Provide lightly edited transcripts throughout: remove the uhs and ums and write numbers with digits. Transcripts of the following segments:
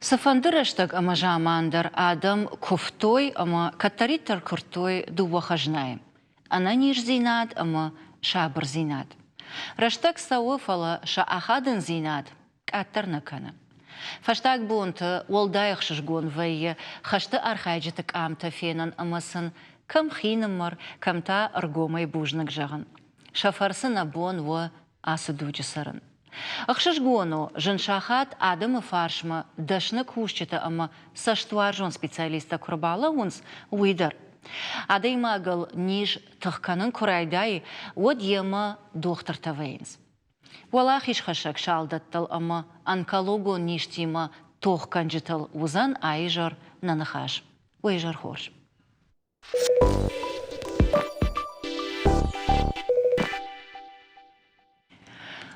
Сафандыраштаг ама жамандар адам куфтой ама катаритар куртой дуwахажнай. Она ниш зинат ама шабр зинат. Раштаг сауфала ша ахадын зинат каттар накана. Фаштаг бунт волдайх шжгон вайе хашты архайджитак амта фенан амасын кам хинамар камта аргомай бужнак жаган. Шафарсын абон во асудуджисарын. Ахшашгону женшахат Адама фаршма дашны кушчета ама саштуаржон специалиста курбала унс уйдар. Адай магал ниж тахканын курайдай вот ема доктор тавейнс. Валах ишхашак шалдаттал ама онкологу ништима тохканжитал узан айжар нанахаш. Уйжар хорш.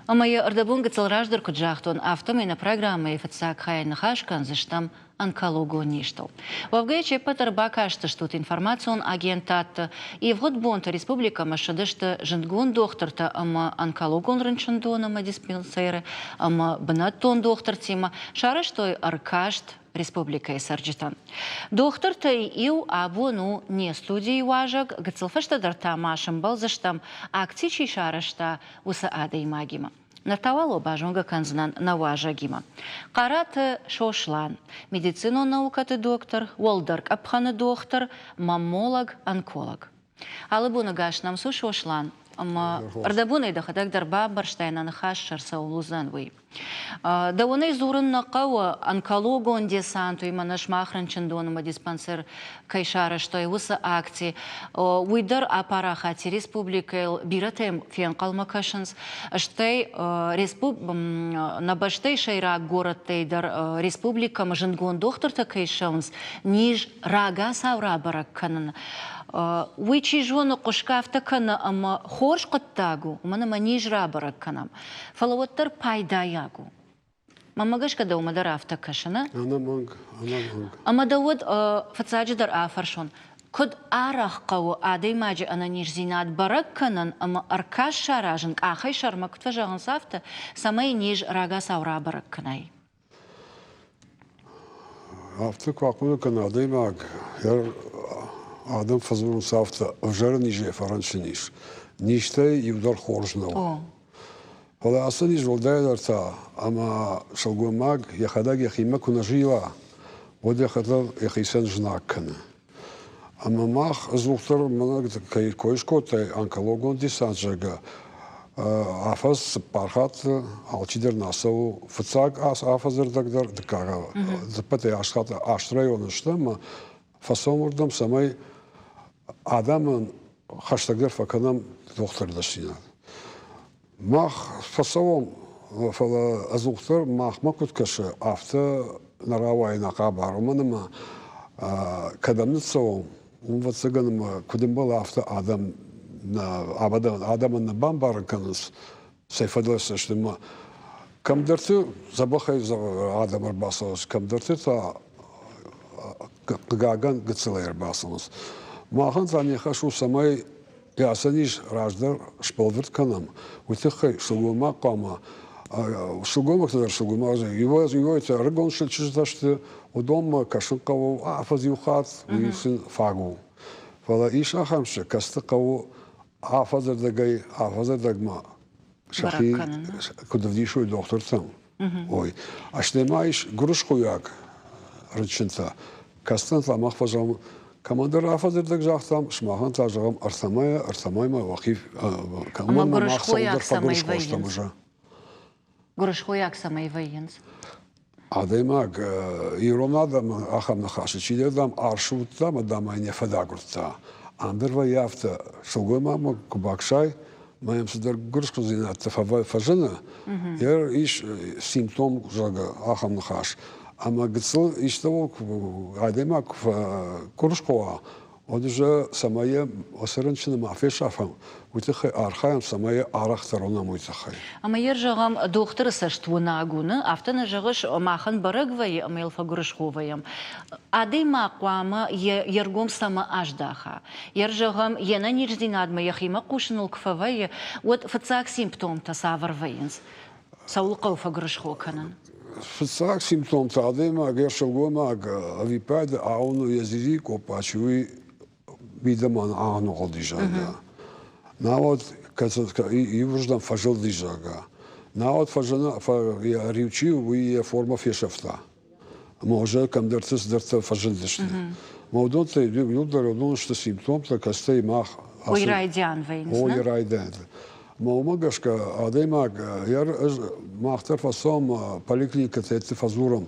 Амая ардабун гацалраждар куджахтон автомена программа и фацак хайна хашкан заштам онкологу ништал. Вавгайче патар бакашта штут информацион агентат и в год бонта республика машадышта жендгон докторта ама онкологон рынчандон ама диспенсеры ама бнаттон доктор тима шараштой аркашт республика и сарджитан. Доктор тай ил абуну не студии важак гацалфашта дарта машам бал заштам актичи шарашта уса адей магима. Нартавало бажонга канзнан наважа гима. Карат шошлан. Медицину наукаты доктор, волдарк апханы доктор, маммолог, онколог. Алыбуна гаш нам су шошлан. Ардабуна и дахадак дарба барштайна нахаш шарсаулузан вы. Да он и зурын нақау онкологу он десанту и манаш махранчандону диспансер кайшара что и уса акции. Уйдар апарахати республика биратем фен калмакашанс. Штей на баштей шайрак город тейдар республика маженгон доктор такайшанс ниж рага савра баракканан. Уичи жону кушкафта кана ама хорш каттагу, мана маниж рабарак канам. Фалаваттар пайдаягу. Мамагаш када умадар афта кашана? Анаманг. Ама давод фацаджидар афаршон. Код арах кау адей маджи ананиш зинат барак канан ама аркаш шаражен ахай шармак тважаган сафта самай ниж рага савра барак канай. Афта квакуна кана адей маг. Адам фазурун сафта вжара ниже фаранчиниш. Ништай и удар хоржнал. Вала асаниш волдайдарта, ама шалгуамаг яхадаг яхима кунажила. Вот яхадал яхисан жнаккана. Ама мах зухтар манаг койшкотай онкологон дисанджага. Афаз пархат алчидер насау фацаг афазер дагдар дкага. Запате ашхата аштрайонышта, фасомурдам самай Адамын хаштагдер факанам доктор дашина. Мах фасовом фала азухтар мах макут каша афта наравай на кабаруманама кадамницовом вацаганама кудимбал афта Адам на абадан Адамын на бамбарканс сайфадласа штема камдерты забахай за Адам арбасос камдерты та гаган гцелер басос. Махан тани хашу самай ясаниш раждар шпалверт канам. Утехай шугума кама. Шугума кадар шугума же. Его это регон шельчишташты удом кашункаву афазиухат уисин фагу. Фала иша хамше кастыкаву афазер дагай афазер дагма. Шахи кудавдишу доктор там. Ой. А штемаиш грушкуяк рычинта. Кастан ламах фажам командир афазер даг жахтам шмахан тажагам арсамайма вахиф команда махсалдар фагуршкоштам уже. Грушкуяк самай военс. Адаймаг иронадам ахам нахаши чидердам аршуттам адамай не фадагурта. Андерва яфта шугума кубакшай маем сдар грушку зинат фажана. Ер иш симптом жага ахам нахаш. Ама гцл иштавок адемак куршкова одже самая осранчна мафешафам утехай архаям самая арахтарона муйтахай. Ама ержагам доктор саштвуна агуны автана жагыш махан барагвай амел фагуршховаям. Адема квама ергом сама аждаха. Ержагам яна нирдинадма яхима кушнул кфавай вот фацак симптом тасавар ваенс. Саулков фагуршхо канан. Фицак симптом тадема агер шогома авипад ауну язири копачуи бидаман ауну голдижага. Навод и вуждан фажил дижага. Навод фажана я ривчи уи форма фешафта. Може камдертес дерта фажил дишне. Модонте юлдар одон что симптом та кастей мах. Ойрайдян вейнс, Ой райден. Маумагашка адемаг яр махтар фасом поликлиника тетти фазуром.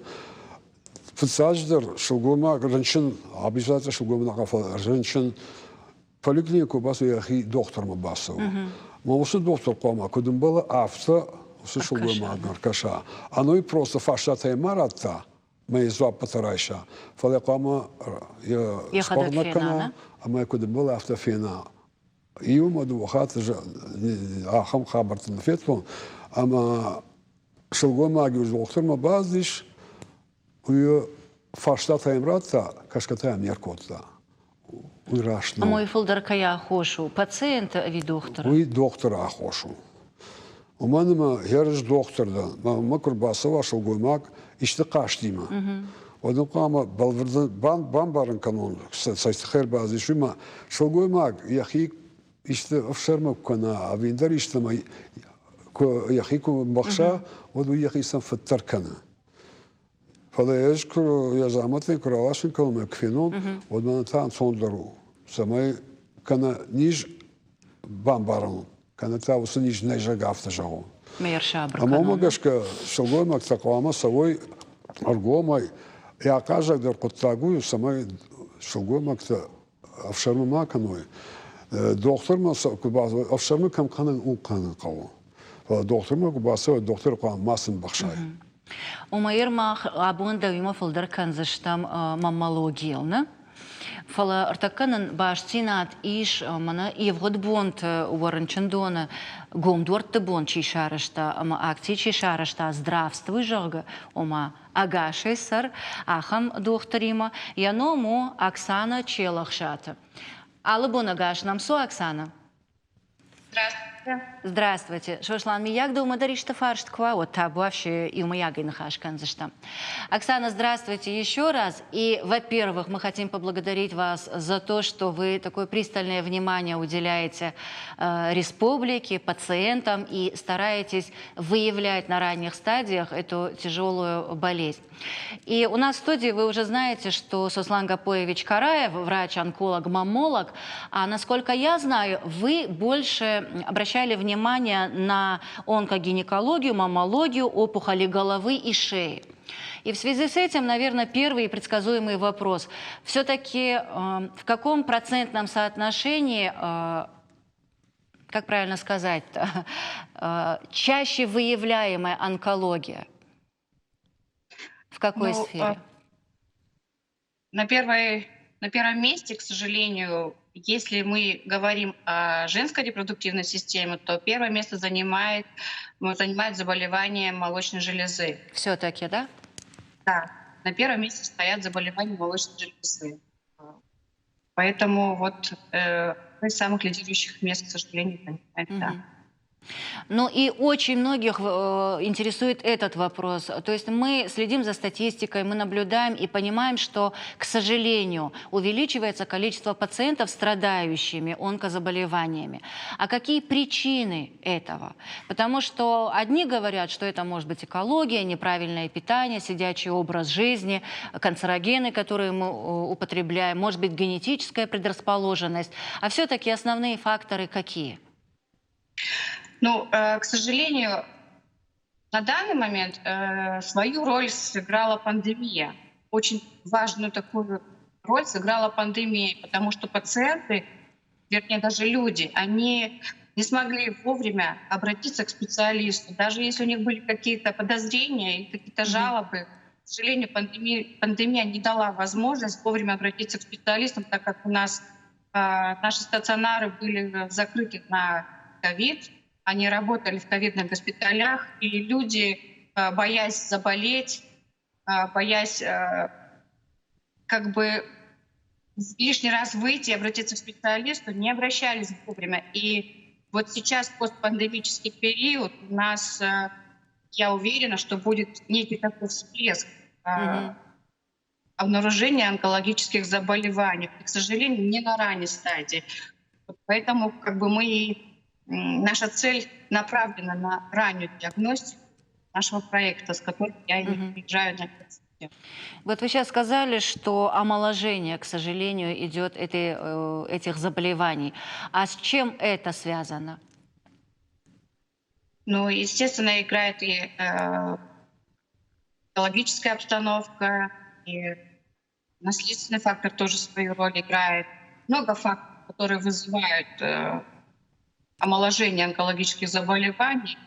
Фицаждер шугума женщин обязательно шугума на женщин поликлинику басу яхи доктор мабасу. Маусы доктор кома кудum была авто усы шугума наркаша. Оно и просто фашата марата мы звап потарайша. Фале кома я спорнакана, а мы кудum была автофена. يوم أدوخات آخم خبرت نفيتهم أما شلقوا ما جوز دكتور ما بعضيش ويا فاشلات هيمراتا كشكتها ميركوتا ويراشنا. Мой фолдер кая хошу пациент ви доктор. وي دكتور أخوشو. وما نما هيرج دكتور ده ما كرباسوا شلقوا ماك اشتقاش ديما. ودن قام بالفردن بان بارن كانون سايستخير بعضيش وما شلقوا ماك يخيك İşte afşarma kana avindar işte ma yahiku bakşa o da yahisan fıttar kana. Falej kuru ya zahmetin kuralaşın kalma kfinon o da tam sondaru. Samay kana niş bambaran kana ta usu niş neja gafta jago. Мейер шабр. Ama o gaşka şalgoymak taklama savoy argomay ya kajak der kottaguyu samay şalgoymak ta afşarma makanoy. دكتور ما كباس أفشل ما كم كان كان قوي فدكتور ما كباس الدكتور قام ماسن بخشاي Умаир мах абунда вима фолдер канзаштам маммалогиялна. Фала артаканын баштинат иш мана евгод бонд уарынчындона гомдуарты бонд чишарышта ама акции чишарышта здравствуй жага ома агашей сар ахам докторима яному Оксана Челахшата. Алыбона гаш нам со Оксана. Здравствуйте. Здравствуйте. Шошлан мияк да умадаришта фаршт ква, вот та вообще и умаягай нахашкан за что. Оксана, здравствуйте еще раз. И, во-первых, мы хотим поблагодарить вас за то, что вы такое пристальное внимание уделяете республике, пациентам и стараетесь выявлять на ранних стадиях эту тяжелую болезнь. И у нас в студии вы уже знаете, что Сослан Гапоевич Караев, врач-онколог, маммолог, а насколько я знаю, вы больше обращали внимание на онкогинекологию, маммологию, опухоли головы и шеи. И в связи с этим, наверное, первый и предсказуемый вопрос. Все-таки в каком процентном соотношении, как правильно сказать-то, чаще выявляемая онкология? В какой сфере? На первом месте, к сожалению, если мы говорим о женской репродуктивной системе, то первое место занимает заболевание молочной железы. Все-таки, да? Да, на первом месте стоят заболевания молочной железы. Поэтому вот из самых лидирующих мест, к сожалению, занимает, да. Ну и очень многих интересует этот вопрос. То есть мы следим за статистикой, мы наблюдаем и понимаем, что, к сожалению, увеличивается количество пациентов, страдающими онкозаболеваниями. А какие причины этого? Потому что одни говорят, что это может быть экология, неправильное питание, сидячий образ жизни, канцерогены, которые мы употребляем, может быть генетическая предрасположенность. А все-таки основные факторы какие? Ну, к сожалению, на данный момент свою роль сыграла пандемия. Очень важную такую роль сыграла пандемия, потому что пациенты, вернее, даже люди, они не смогли вовремя обратиться к специалисту. Даже если у них были какие-то подозрения и какие-то жалобы, к сожалению, пандемия не дала возможность вовремя обратиться к специалистам, так как у нас наши стационары были закрыты на ковид. Они работали в ковидных госпиталях, и люди, боясь заболеть, боясь как бы лишний раз выйти и обратиться к специалисту, не обращались вовремя. И вот сейчас, постпандемический период, у нас я уверена, что будет некий такой всплеск Мгм. обнаружения онкологических заболеваний. К сожалению, не на ранней стадии. Вот поэтому как бы наша цель направлена на раннюю диагностику нашего проекта, с которым я и Мгм. приезжаю на мероприятие. Вот вы сейчас сказали, что омоложение, к сожалению, идет этих заболеваний. А с чем это связано? Ну, естественно, играет и экологическая обстановка, и наследственный фактор тоже свою роль играет. Много факторов, которые вызывают омоложение онкологических заболеваний.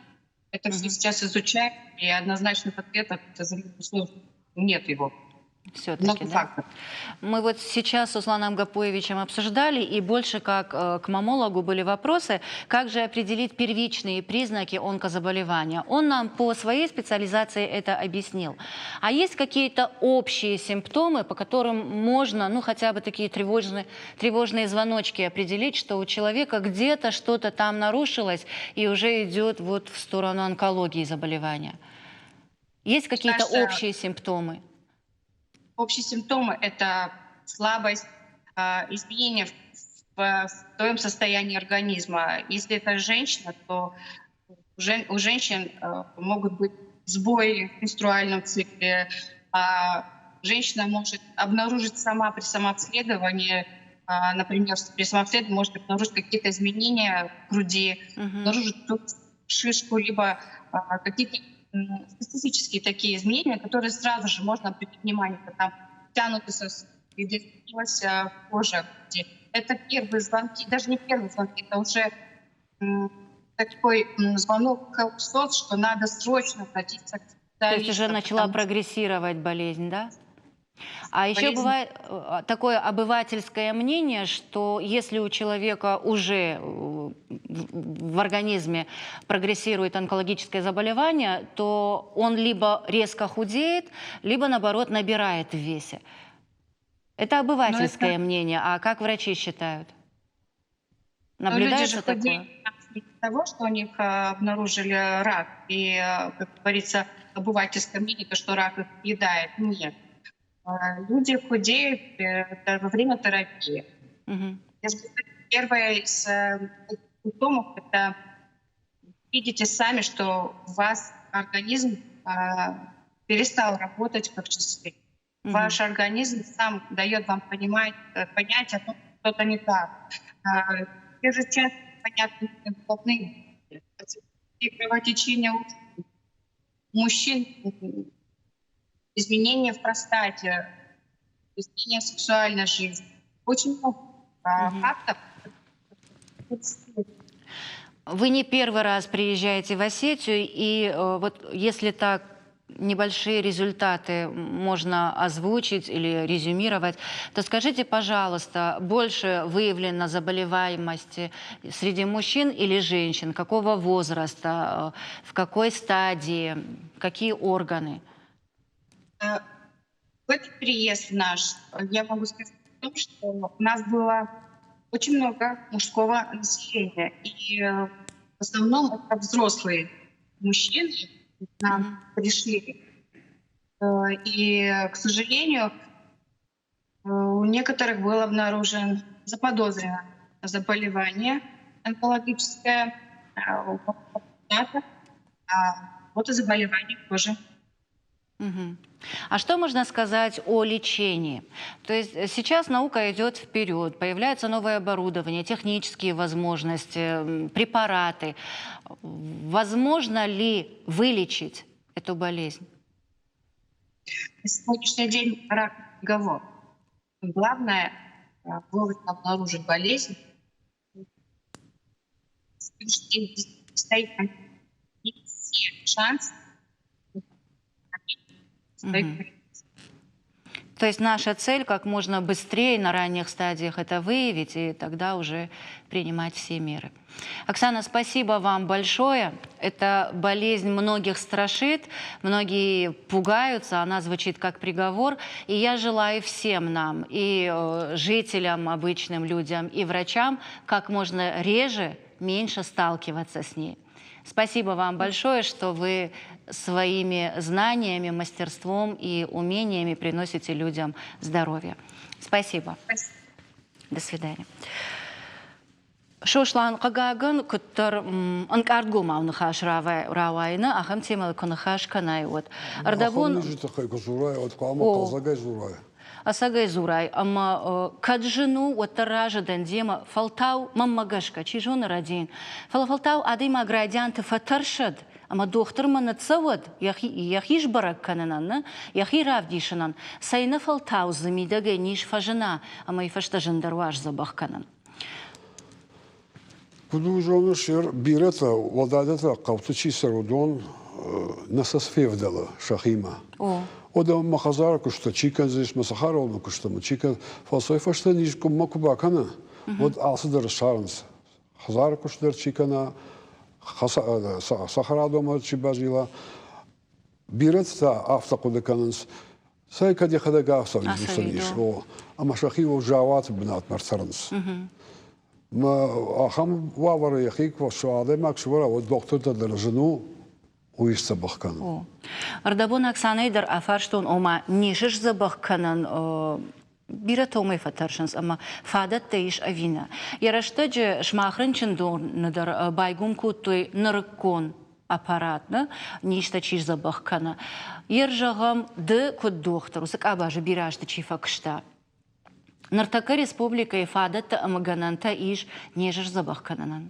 Это все Мгм. сейчас изучаем, и однозначных ответов, к сожалению, нет его. Все-таки, Много да? факторов. Мы вот сейчас с Усланом Гапоевичем обсуждали, и больше как к мамологу были вопросы, как же определить первичные признаки онкозаболевания. Он нам по своей специализации это объяснил. А есть какие-то общие симптомы, по которым можно, ну хотя бы такие тревожные звоночки определить, что у человека где-то что-то там нарушилось и уже идет вот в сторону онкологии заболевания? Есть какие-то Кажется, общие симптомы? общие симптомы — это слабость, изменения в своем состоянии организма. Если это женщина, то у женщин могут быть сбои в менструальном цикле. Женщина может обнаружить сама при самообследовании, например, при самообследовании может обнаружить какие-то изменения в груди, Мгм. обнаружить тут шишку, либо какие-то специфические такие изменения, которые сразу же можно обратить внимание, когда там тянутый сосуд, где изменилась кожа. Это первые звонки, даже не первые звонки, это уже м, такой звонок в СОС, что надо срочно обратиться к То есть уже специалисту, начала потому что прогрессировать болезнь, да? А еще болезнь. бывает такое обывательское мнение, что если у человека уже в организме прогрессирует онкологическое заболевание, то он либо резко худеет, либо наоборот набирает в весе. Это Но это, обывательское мнение. А как врачи считают? но люди же Наблюдается худеют такое? не от того, что у них обнаружили рак, и, как говорится, обывательское мнение, то, что рак их съедает. Нет. Люди худеют это во время терапии. Мгм. Я скажу, первое из симптомов — это видите сами, что у вас организм перестал работать как часы. Мгм. Ваш организм сам дает вам понять о том, что что-то не так. Те же часто понятные головные боли, кровотечение у мужчин, изменения в простате, изменения в сексуальной жизни. Очень много Мгм. фактов. Вы не первый раз приезжаете в Осетию, и вот если так небольшие результаты можно озвучить или резюмировать, то скажите, пожалуйста, больше выявлено заболеваемости среди мужчин или женщин? Какого возраста? В какой стадии? Какие органы? Э, В этот приезд наш я могу сказать о том, что у нас было очень много мужского населения. И в основном это взрослые мужчины к нам Мгм. пришли. И, к сожалению, у некоторых был обнаружен заподозрено заболевание онкологическое, у кого-то, вот и заболевание тоже. Мгм. А что можно сказать о лечении? То есть сейчас наука идет вперед, появляется новое оборудование, технические возможности, препараты. Возможно ли вылечить эту болезнь? На сегодняшний день рак — приговор. Главное вовремя обнаружить болезнь. На сегодняшний день стоит все шансы Мгм. стоит. То есть наша цель как можно быстрее на ранних стадиях это выявить и тогда уже принимать все меры. Оксана, спасибо вам большое. Эта болезнь многих страшит, многие пугаются, она звучит как приговор. И я желаю всем нам, и жителям, обычным людям, и врачам как можно реже, меньше сталкиваться с ней. Спасибо вам большое, что вы своими знаниями, мастерством и умениями приносите людям здоровье. Спасибо. До свидания. Шошлан Кагаган, который анкардгу мавнахаш равайна, ахам темал конахаш канайот. Ардабун. Асагай зурай, ама каджину ватаража дандема фалтау маммагашка, чижона радин. Фалтау адима градианты фатаршад, ама доктор манацавад, яхиш барак кананан, яхи равдишанан. Сайна фалтау замидага ниш фажана, ама и фаштажандарваш забахканан. Кудужону шер бирета, влададета каутучи сарудон насасфевдала шахима. Ода махазара кушта чикан здесь масахаров кушта чикан фасой фашта нижком макубакана. Вот алсыдар шаранс. Хазара куштар чикана сахарадома чибазила. Бирета автокудаканс. Сай кади хадагавса визусаниш. Ама шахиво жават бнат марцаранс. ما أخم وابر يخيك وشواده ماكشورا والدكتور تدرجنو ويستبخ كان. أردبون أكساني در أفرشتون أما نيشش زبخ كانن بيرتومي فترشنس أما فادت تيش أفينا. يرشتج شماخرنشن دون ندر بايقوم كوتوي نركون аппаратна, ништа чиж забах кана. Ержагам д код доктор, усак абажа бирашта чифа кшта. Нартака республика и фадат амагананта иш нежеш забах кананан.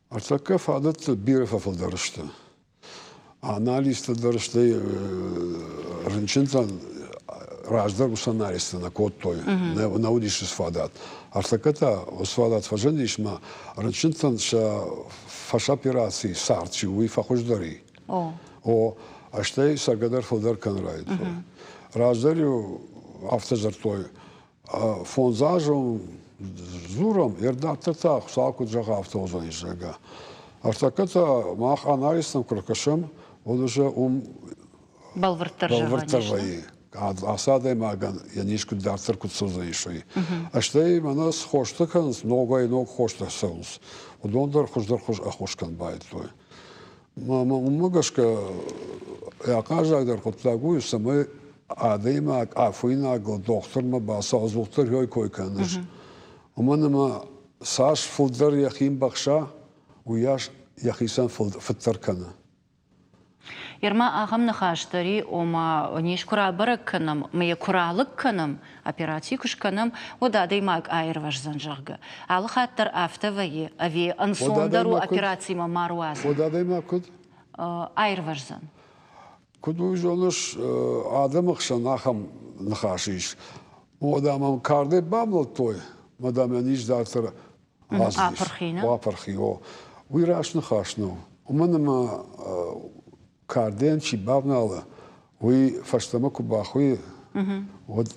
Артака фадат бирефа фалдарышта. Анализта дарышта рынчинтан раздар усаналиста на код той. Наудишь фадат. Артаката усфадат фажендишма рынчинтан ша фаш операции сарчи уи фахождари. О, а что сагадар фалдар канрайд. Раздарю автозартой. Фонзажом зуром ердаттата салку жага автозон ижага. Артаката мах анализом кракашам он уже балвартарваи. Асадай маган янишку дартер кутсуза ишой. А что и манас хоштакан много и много хошта саус. Удондар хождар ахошкан байт той. Магашка я каждый кутлагую самой Адема афуина гол доктор ма баса аз доктор ёй кой канаш. Уманама саш фулдар яхим бахша уяш яхисан футтар кана. Ерма агам нахаштари ома ниш кура барак канам, мая куралык канам, операции куш канам, ода деймак айрваш занжарга. Алы хаттар автовае, ави ансондару операции ма маруаз. Ода деймак куд? Айрваш зан. Кудужонуш адамах шанахам нахашиш. Одамам карде бамло той. Мадам яниш дартер аздиш. Апархио. Уираш нахашно. Уманама карден чи бавнала. Уи фаштамаку бахуи. Вот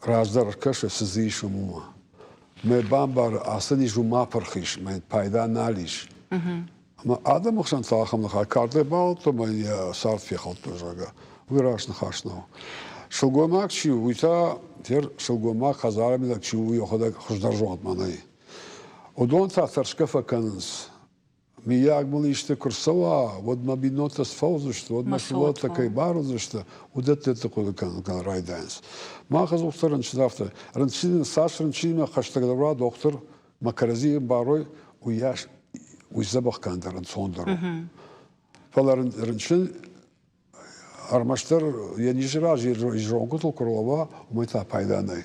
раздар каша сазиш умума. Ме бамбар асаниш ума пархиш. Ме пайда налиш. Адам мохшан тахам нахай карде балто мая сарт фехал тожага. Вираш нахашно. Шулгомак чи уита тер шулгомак хазарами так чи уи хода хождаржот манай. Одон тахтаршка факанс. Ми яг млиште курсова, вот мабинота сфаузушта, вот машула такой барузушта, вот это такой кан райданс. Махаз доктор ранчидафта. Ранчин саш ранчин хаштагдара доктор макарази барой уяш ويزبخ كان درن صندرو فلارنشن армаштар я не жираж يجرونكو كروا ومتى بايداني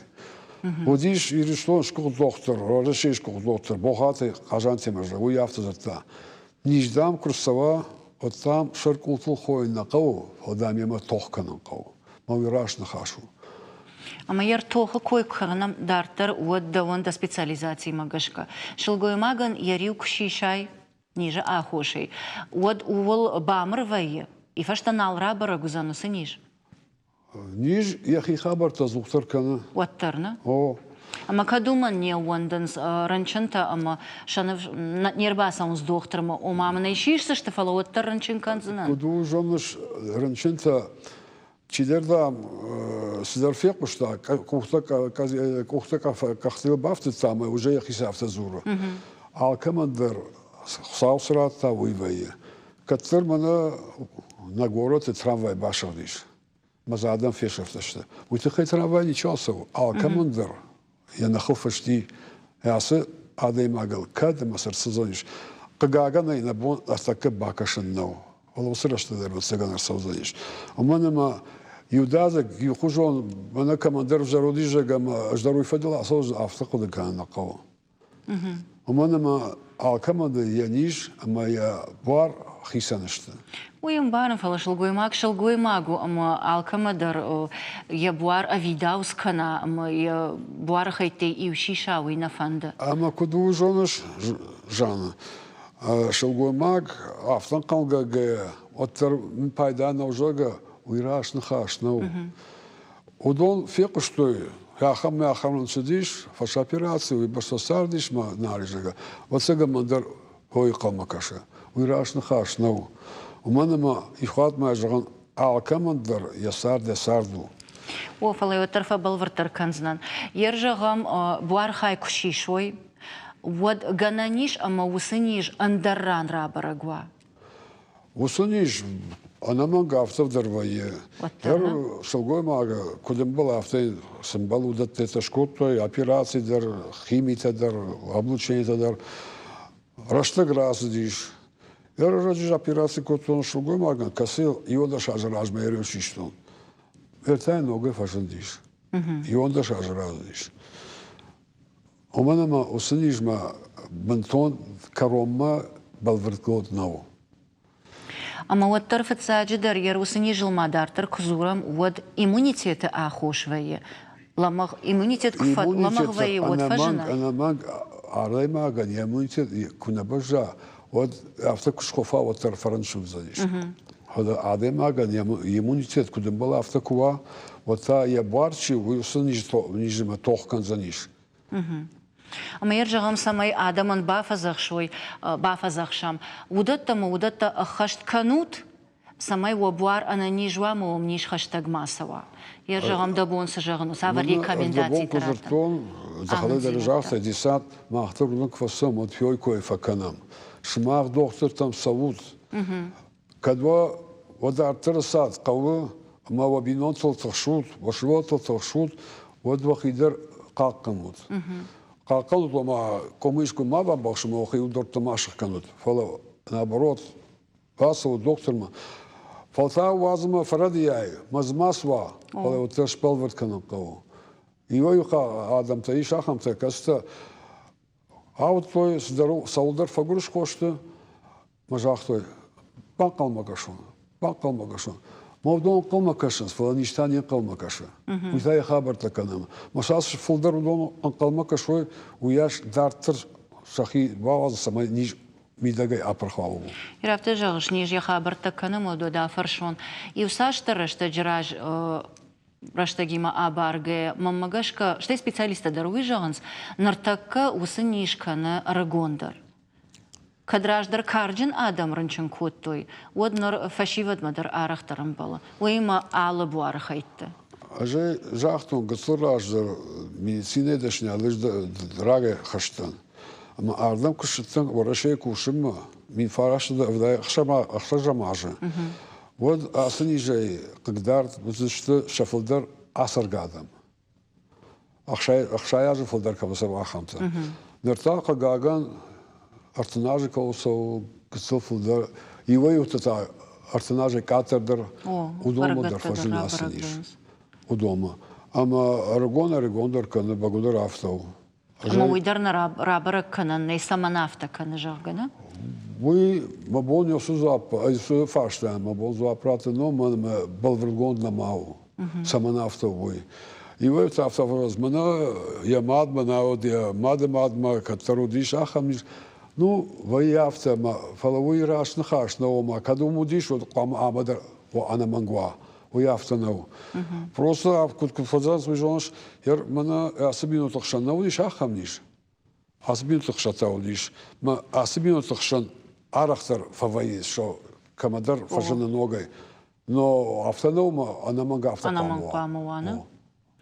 وديش يرشلون شكو دكتور رشيش كو دكتور بوخاتي قاجانتي مرجا ويافتزرتا نيجدام كرسوا وتام شركو خوي نقو ودام يما توخكن قو ما ويراش نخاشو Ама яр тоха кой кханам дартер уад даванда специализации магашка. Шилгой маган ярил кшишай ниже ахошей. Уад увол бамр вае. И фаштанал рабара гузану сыниж. Ниж яхи хабар тазухтар кана. Уаттарна? О. Ама кадуман не уанданс ранчанта ама шанав нербасан с доктором о мама наишишься что фало уаттар ранчин канзана. Куду жомнаш ранчанта Чидерда сидерфек пошта, кухта кахтил бафтит там уже я хисафта зура. А командир саусрата уйвае. Катер мана на город и трамвай башардиш. Мазадам фешефташта. Уйти трамвай ничего сау. А командир я нахуфашти ясы адей магал кад масар сезониш. Кагагана и набон астака бакашен нау. Олосрашта дер цаганар саузаниш. Оманама يودازك يخرجون أنا كماندير جروديجا كما أجدروا يفضلوا أصوص أفتقد كان نقوى. ومن ما كماندير ينيش أما يا بار خيسانشت. ويم بارن فلاش الجويماك شل جويماغو أما الكمادر يبوار أفيداوس كنا أما يبوار خيتي يوشيشا وينفند. أما كدو جونش جانا شل جويماك أفتقد جا أتر من بايدان وجوجا ويراش نخاش نو. ودون فيق شتوي يا خم يا خم نسديش فش أوبراتسي ويبرس سارديش ما نارجعه. وتسجى مندر هو يقام كاشة ويراش نخاش نو. ومن ما إخوات ما يجرون على كمندر يسارد يساردو. وفلا يترفع بالورتر كنزنان يرجعهم بوارخاي كشي شوي ود جنانيش أما وسنيش أندران رابرجوا. وسنيش أنا ما قافتر درويه. ير شلقوا معه كلهم بلافتين سنبلو دت تشكوتو أوبراتسي در خيمي تدر أبلوشين تدر رشت غراس ديش. ير رجع أوبراتسي كوتون شلقوا معه كسيل يودش أجراز ما يريوشيشتون. يرتين نوجه فاشن ديش. يودش أجراز ديش. ومن ما وسنيش ما بنتون كروما بالفرتكوت نو. أما والطرف ساجدر يروسني جل مدارتر كزورم ود إمونيتيت آخوش ويا لما إمونيتيت كفت لما غوي ود فجنا أنا ما على ما قال إمونيتيت كنا برجع ود أفتك شخفا وتر فرنسو زيش هذا على ما قال إمونيتيت كنا بلا أفتكوا وتا يبارشي ويوصلني نيجي ما توخ كان زنيش أما يرجعهم سماي آدمن بافزخ شوي بافزخ شام ودت خشت كنوت سماي وبوار أنا نيجوا مو منيش خشتك ما سوا يرجعهم دبون سجغنو سافر ريكومنداتي ترى دخلت درجات ديسات ما اختار لك فصام وتفيوي كوي فكنام شماغ دكتور تام صوت كدوا ودار ترسات قوة ما وبينون تلتخشوت وشوات تلتخشوت ودوا خيدر قاقموت قاقلت وما كوميشكو ما بابخش ما أخي ودور تماشخ كانت فلا наоборот пасал доктор ма фалта вазма фарадияй мазмасва фала вот шпалват канал кого его юха адам та иш ахам та каста а вот той здоров саудар фагурш кошты мажахтой бакал магашон мовдон қалмакашын фала ништан қалмакашы уйтай хабар таканам машас фулдар удон қалмакашой уяш дартыр шахи баваз самай ниш мидагай апархаву يرافت جاش نيجي خبر تكنا مودو دا فرشون يوساش ترشت جراج раштагима абарге маммагашка что специалиста даруй жанс нартакка усынишка на рагондар кадраждар карджин адам ранчын коттой однор фашивад мадар арахтарам бала уйма алыбу арахайтты аже жахтун гыцыраждар медицине дешня лыж драге хаштан ama ardam kuşuttan uğraşay kuşumma min farashda vday xshama вот asni jay qdar buzishti shafildar asar gadam axshay fildar kabasar axamta nirtaqa gagan artnaji koso qsil fildar iwayutata artnaji katerdar udomodar fajna asnish udoma ama argondar kana bagodar aftau أما ويدرنا رابرك كنا نيسما نافتا كنا جاغنا وي ما بون يسوزاب أي فاشتا ما بون زوا برات نو ما بالفرغوند نماو سما نافتا وي يوي تافتا فروز منا يا ماد منا ودي ماد ما كترو ديش أخمش نو وي أفتا ما فلوي راش نخاش نو ما كدو موديش وقام عمدر وأنا منقوا ويافتا نو просто كنت فضلت وجونش ير منا أسبينو تخشن نوديش أخمنيش أسبينو تخشتاوديش ما أسبينو تخشن أرختر فوائد شو كمدر فجنا نوجي نو أفتنو ما أنا ما قافت أنا من قامو أنا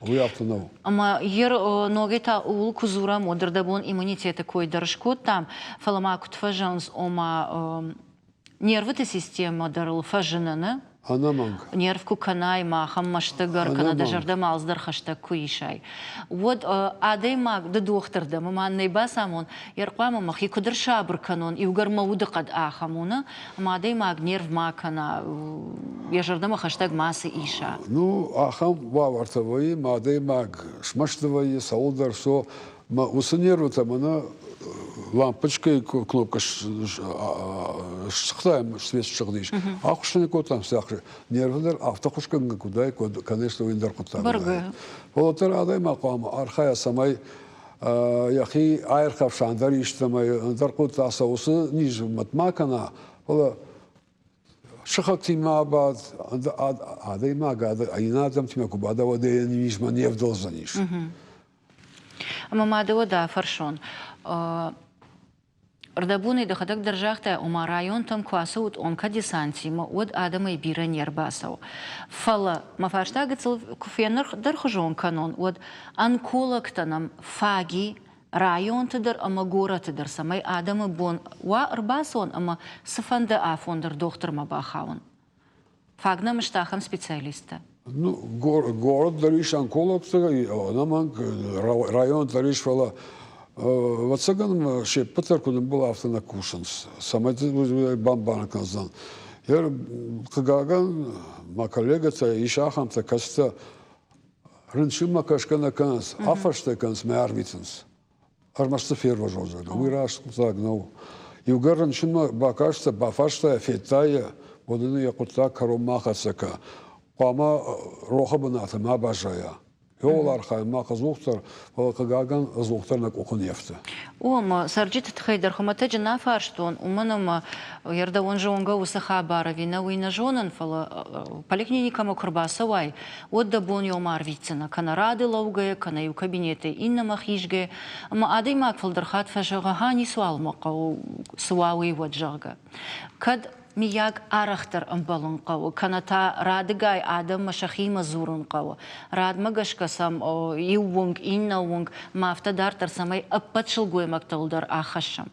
уяптанау. Ама ер ногета ул кузура модерда бон иммунитета кой дыршкот там фалама кутфажанс ома нервыта система дарыл фажынаны. Анаманг. Нервку канай махам маштыгар канада жарда малздар хашта куишай. Вот адей маг да дохтарда маманный басамон ярквама махи кудр шабр канон и угар маудыкад ахамуна мадей маг нерв макана я жарда махаштаг масы иша. Ну, ахам вавартовые, мадей маг шмаштовые, саудар, со ма усанервата мана лампочка и кнопка шахтаем свет шагдиш. Ахушны котам сахры. Нервдар автохушканга кудай, конечно, виндер кутам. Барга. Волотер адай мақам архая самай яхи айрхав шандар иштамай дар кута саусы ниж матмакана. Вола шахак тимабад адай мага айнадам тимаку бада воде ниж манев должаниш. Мамадова да фаршон. Рдабуны доходок держахта ума район там квасут он кадисантима от адама и бира нербасау. Фала мафашта гцел куфенер дерхожон канон от анкологтанам фаги район тедер ама гора тедер самай адама бон ва рбасон ама сафанда афондер доктор мабахаун. Фагна мштахам специалиста. Ну, город дариш онколог, наманг район дариш фала. Вот саганам ше пытар кудым был автонакушанс. Самай бамбана казан. Я кагаган ма коллега-то ишахам та каста рыншим макашкана канс, афашта канс ме арвитанс. Армашта ферва жозага. Уираш загнау. И угар рыншим бакашта бафашта фетая водыны якутта каромахасака. Қама роха баната ма бажая. Йолар хайма казухтар, кагаган зухтарнак окун ефте. Ом сарджит тхайдер хомата жена фарштон уманам ярда он же онга усаха баравина уйна жонан фала поликлиникама курбаса вай отда бон йомар вицена канарады лаугая канаю кабинеты инна махишге ама адей мак фалдерхат фажага хани суалмака суауи ваджага кад мияг арахтар амбалун қау, каната радыгай адам машахима зурун қау. Радма гашкасам иуунг, иннауунг, мафта дартар самай аппатшыл гоймакталдар ахашам.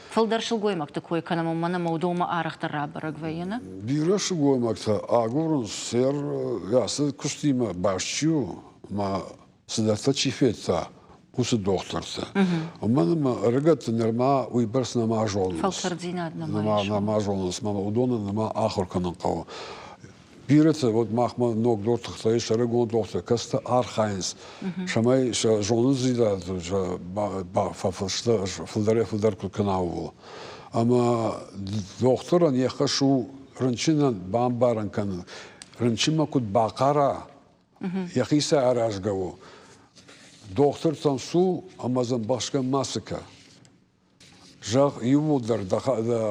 Фалдаршыл гоймакта кой канама мана маудома арахтар рабараг вайена? Бирашыл гоймакта агурун сер ясы кустима башчу ма сыдата чифетта. Усы докторса. Манама регат нерма уйберс нама жолнус. Фалкардина нама жолнус. Мама удона нама ахорканан кау. Бирется вот махма ног доктор стоишь регон доктор каста архайнс. Шамай жолнус зида ба фафста флдар канавул. Ама доктора не хашу ранчинан бамбаран кан. Ранчима кут бакара. Яхиса аражгаву. Доктор там су амазан башка масыка. Жах юмудар да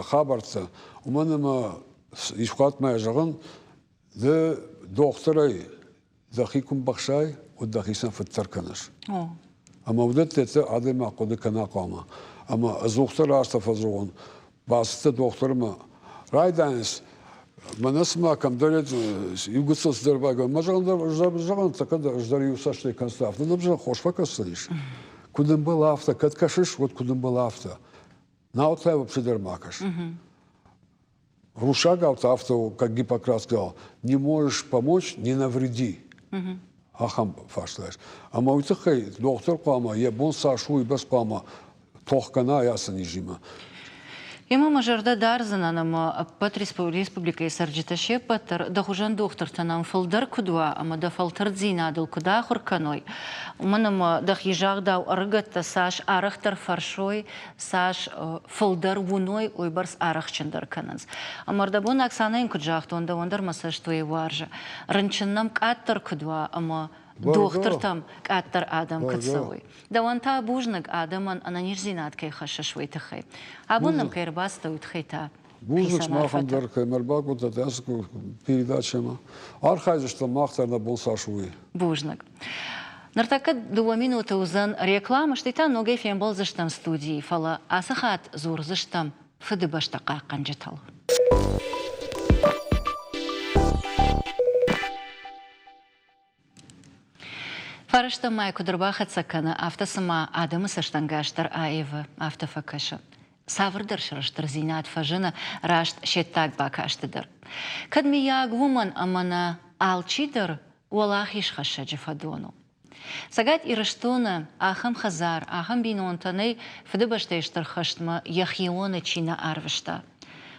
хабарца. Уманама ишхатмая жаган да докторай да хикум бахшай от да хисан фаттарканаш. Ама удат это адема коды канакама. Ама доктор астафазон баста докторма райданс манасма камдарет югослав здорбага мажандар жаган такада ждарю сашли констав. Ну даже хошфа касалиш. Кудым был авто, каткашиш вот кудым был авто. На отлай вообще дермакаш. Рушага авто, как Гиппократ сказал, не можешь помочь, не навреди. Ахам фашлаш. А маутахай доктор кама, я бон сашу и без кама, тохкана яса нижима. Ема мажарда дарзана нам пат республика и сарджиташе патар дахужан доктор танам фалдар кудва, ама да фалтардзина адыл куда хурканой. Уманам дахижагдау аргатта саш арахтар фаршой, саш фалдар вуной ойбарс арахчандар кананс. Амардабон Оксана инкуджахта онда ондар масаж твои варжа. Ранчаннам каттар кудва, ама доктор там каттар адам катсавой. Да он та бужнак адаман ананижзинат кай хашашвой тахай. Абун нам кайрбас тауит хайта. Бужнак махандар каймербак вот это яску передачама. Архайза что махтар на бонсашвой. Бужнак. Нартака 2 минуты узан реклама, что это ногай фембол заштам студии фала асахат зур заштам фадыбаштака канжетал. Фарашта май кудырбаха цакана автосыма адымы саштангаштар аевы автофакашы. Савырдыр шырыштыр зинат фажына рашт шеттак бакаштыдыр. Кадмияг вуман амана алчидыр уалах ишхаша джифадону. Сагат ирыштуны ахам хазар, ахам бинонтаны фдыбаштайштыр хаштма яхионы чина арвышта.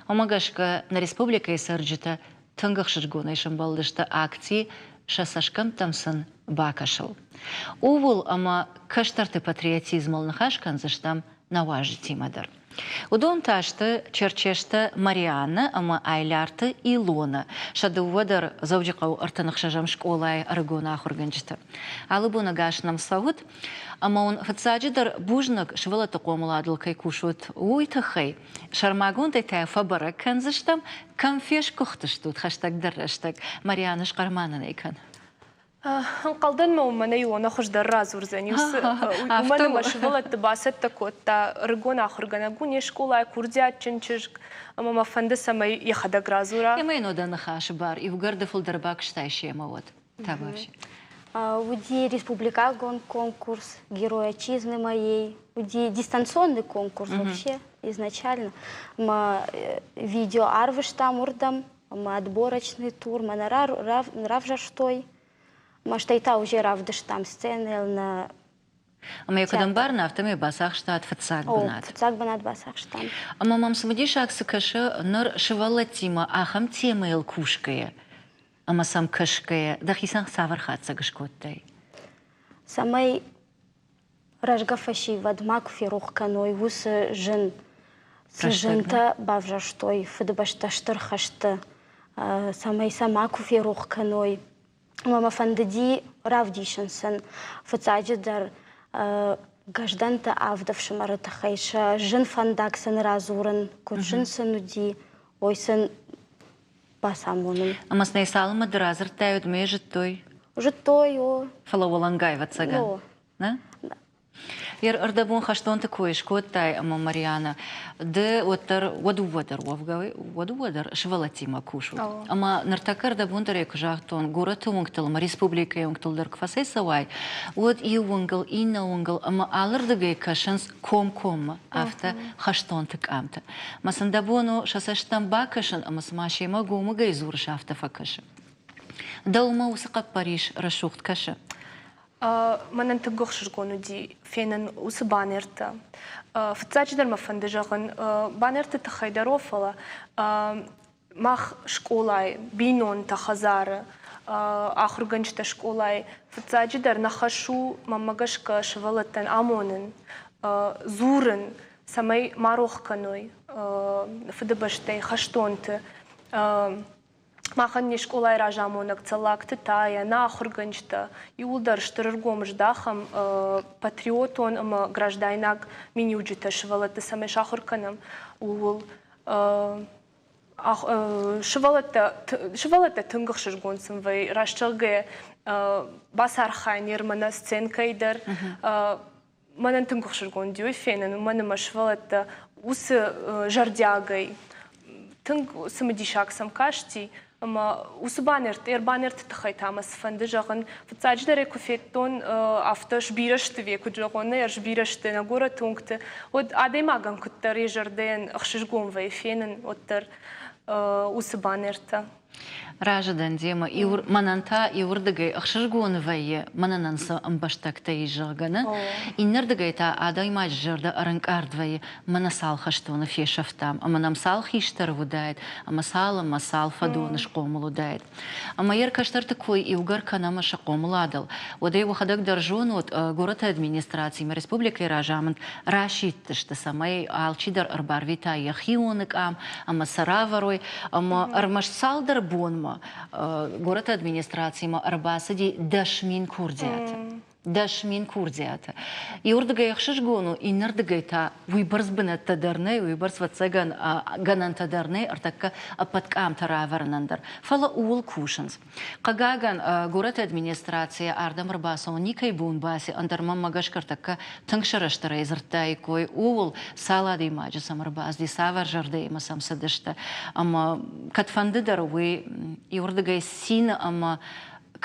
Омагашка на республика исырджита тынгых шыргунайшын балдышта акции шасашкам тамсын бакашыл. Увул ама каштарты патриотизмал нахашкан заштам наважи тимадыр. Удон ташты черчешті Марианна ама айларты Илона. Шады увадар заудиқау артынық шажам школай аргона ахурганчты. Алы бұны гашнам сауыт, ама он фацаджидар бужнық швалаты қомыладыл кайкушут уйтахай. Шармагун тайтая фабара канзаштам камфеш кухтыштут хаштаг-дарраштаг. Марианна шқарманын айкан. Қалдан мана Илона хождар разур занюс. Умана машвала тбасет такот та ргона хургана гуни школа курдят ченчишк мама фанды самай яхадаг разура. Ямайно да нахаш бар и в гарды фулдербак штайшие мавот. Табаши. Уди республикагон конкурс Герой Отчизны моей. Уди дистанционный конкурс вообще изначально. Видео арвыштам урдам, отборочный тур, мана равжаштой. Маштайта уже равдыш там сцены на... Ама якадан бар на автоме басах штат фацак банат. Фацак банат басах штам. Ама мам самадиш аксы кашы нар шывала тима ахам тема ел кушкая. Ама сам кашкая. Дахисан савархатса гашкоттай. Самай ражгафаши вадмак фирух каной вус жен. Сжента бавжаштой фдбашта штырхашты. Самай самаку фирух каной. Мама фандади равдишенсен, фацаджидар гажданта авдавшим аратахайша, жен фандаксен разурен, куршинсен уди, ойсен басамонен. Ама снай салма дразер тают межет той. Житой, о. Фалаволангай вацаган. Да? Ер ардабун хаштон такой шкоттай, ама Мариана, де оттар waду-waдар вовгавы, waду-waдар швалатима кушу. Ама нартакар ардабун тарек жахтон, гораты унгтал, республика унгталдар квасай савай, вот и унгал, и на унгал, ама алардагай кашанс ком-кома, авта хаштон так амта. Масандабону шасаштам бакашан, ама смаши магу магай зур шафта факаша. Даума усакак Париж рашухт каша. Манан тыгохшыр гонуди фенен усы банерта. Фцачдар ма фандыжагын банерта тахайдарофала. Мах школай бинон тахазары. Ахурганчта школай. Фцачдар нахашу мамагашка швалатан амонын. Зурын самай марохканой. Фдыбаштай хаштонты. Махан не школай ражамонок целакты тая, нахурганчта, и удар штыргом ждахам патриотон гражданак минюджита швалата саме шахурканам ул швалата тынгах шыргонсым вай рашчылге басархай нермана сценкайдар манан тынгах шыргон дюй фенен манама швалата усы жардягай тынг самадишак самкашти усы банерт, банерт тахайтамас фанды жағын. Фацадждаре куфеттон автош бирашты веку жағыны, ерж бирашты на гора тунгты. От адаймаган күттар ежарден ақшышгон вайфенен оттар усы банерта. Ражадан дема мананта иурдагай ахшыргон вайе манананса амбаштакта ижагана иннердагай та адай маджарда аранкардвайе манасал хаштона фешафтам аманамсал хиштар вудает амасал масал фадона шкомулу дает амайер каштар такой иугар канама шакомуладал одай вахадак даржон от город администрации республики Ражамент рашит что самай алчидар арбарвита яхионык амасараварой армашсалдар бонма город администрации арбасади дашмин курдиата. Дашмин курдиата. И урдагай ахшишгону и нардагай та выборс бенет тадарне, выборс вацаган ганан тадарне, артака апаткам тараварнандар. Фала уул кушанс. Кагаган город администрация ардам арбасо никай бун баси андармам магашкартака тангшараштара изартай кой уул салады маджи сам арбас ди савар жарды има сам садышта. Ама катфанды даруи и урдагай сина ама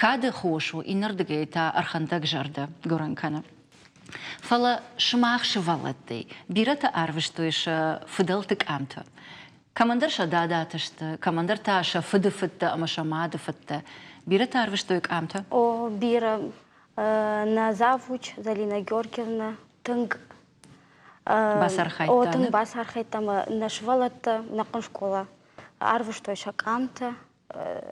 كاد خوشو إنردقي تا أرخندق جرده قرنكنا فلا شماخ شوالتي بيرتا أرفشتويش فدلتك أمتا كماندر شداداتشت كماندر تاشا فدفت أما شماد فت بيرتا أرفشتويك أمتا О, бира на завуч Залина Георгиевна тынг Басархайтта, тынг да? басархайтта на швалата на школа. Арву что еще камта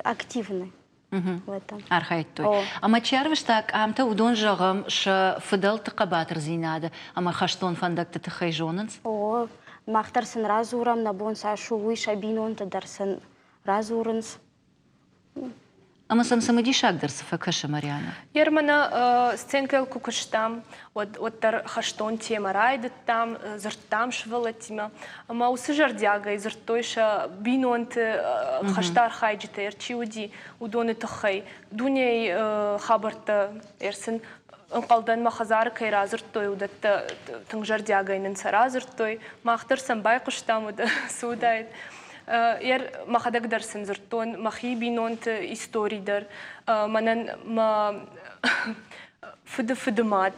активны в этом. أرخيتوي أو. أما تشارفشتاك أمتا ودون جغم ش فدلت قباتر زينادة أما خشتون فندق تتخيجوننس О, махтарсен разурам на бон сашу виша бинон дарсен разуренс. أما سمسمدي شاقدر سفكش مريانا يرمنا سценкел кукуштам оттар хаштон тема райдет там зырттам швалатима ама усы жардяга изыртойша бинонт хаштар хайджите ерчиуди удоны тохай дуней хабарта ерсен انقلدن ما خزار كي رازرتوي ودت تنجردياغا يننسرازرتوي ما اخترسن بايقشتام ود سودايد ير ما خدك درسن زرتون ما خي بينونت استوري منن ما فدمات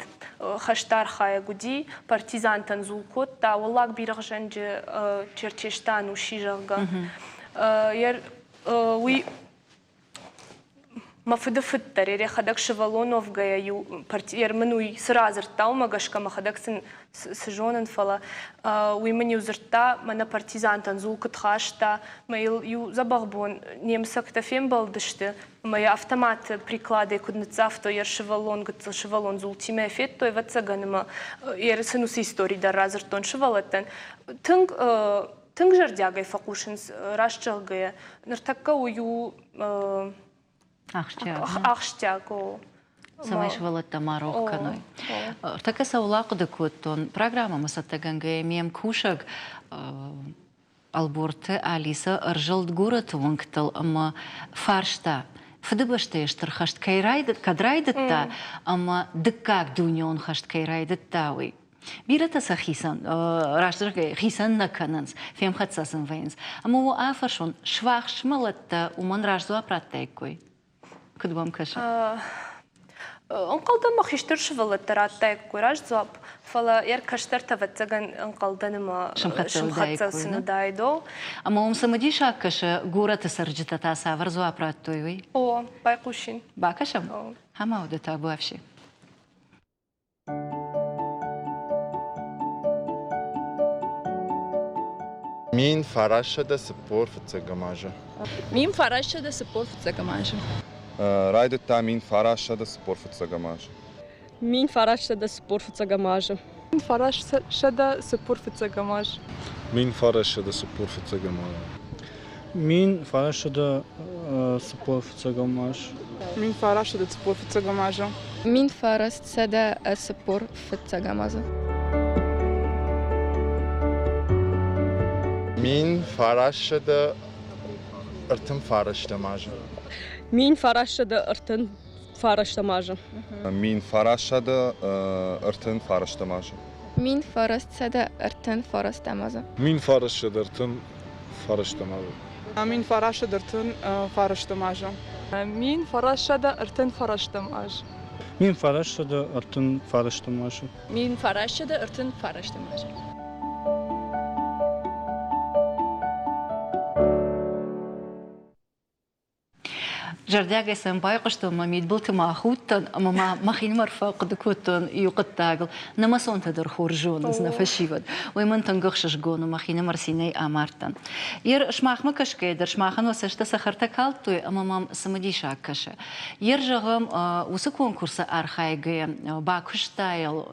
خشتار خايا جودي партизан تنزول تا والله كبير غشنج تشرتشتان وشيجاغا ير وي ما فدفتر ير خدك شفالونوف غايا يو ير منوي سرازر تاو ماغشكا ما خدك سجونن فلا وي من يوزرتا منا партизан تنزول كتخاشتا ما يو забагбон немсак тафем балдышты ما يا автомат приклады куднцавто ير шевалон гыц шевалон зултиме эффетто и вацаганма ير сынус истории да разертон шевалаттан тынг жардягай факушинс рашчалгая ныртакка ую ахштяго Самайш валата марох каной. Така са улаку декуттон программа масаттаганга мем кушак алборте Алиса аржалд гурат ванктал ама фаршта. Фдыбаште хашт кайрайдат кадрайдатта ама дыккак дуньон хашт кайрайдаттауи. Бирата са хисан, раштырга хисан накананс, фем хатсасын вейнс. Ама у афаршон швах шмалатта уман ражду апраттайкой. Кыдбам каша. انقلدن ما خيشترش فلا تراتاك كوراج زواب فلا ير كشترت فتجن انقلدن ما شمخت سندايدو أما هم سمدي شاكش جورة تسرجت تاسا ورزو أبراتوي أو بايقوشين باكشم هما وده تابو أفشي مين فراشة ده سبور في التجمعجة مين فراشة ده سبور في التجمعجة رايدة تا مين فراشة ده سبور في التجمعجة مين فراشة ده سبور في التجمعجة مين فراشة ده سبور في التجمعجة مين فراشة ده سبور في التجمعجة مين فراشة ده سبور في التجمعجة مين فراشة ده سبور في التجمعجة مين فراشة ده سبور في التجمعجة مين فراشة ده ارتم فراشة ماجة مين فراشة ده ارتن فراشة ماجة مين فراشة ده ارتن فراشة ماجة مين فراشة ده ارتن فراشة ماجة مين فراشة ده ارتن فراشة ماجة مين فراشة ده ارتن فراشة ماجة مين فراشة ده ارتن فراشة ماجة مين فراشة ده ارتن فراشة ماجة مين فراشة ده ارتن فراشة ماجة جرداغي سنباي قشتو ما ميدبلت ما خوتن اما ما خين مرفق دكوتن يقطاغل نما سون تدر خورجون زنا فشيود ويمن تنغخش جون ما خين مرسيني امارتن ير شماخ ما كشكيدر شماخن وسشت سخرت كالتو اما مام سمدي شاكش ير جغم وس конкурса архайге бакуштайл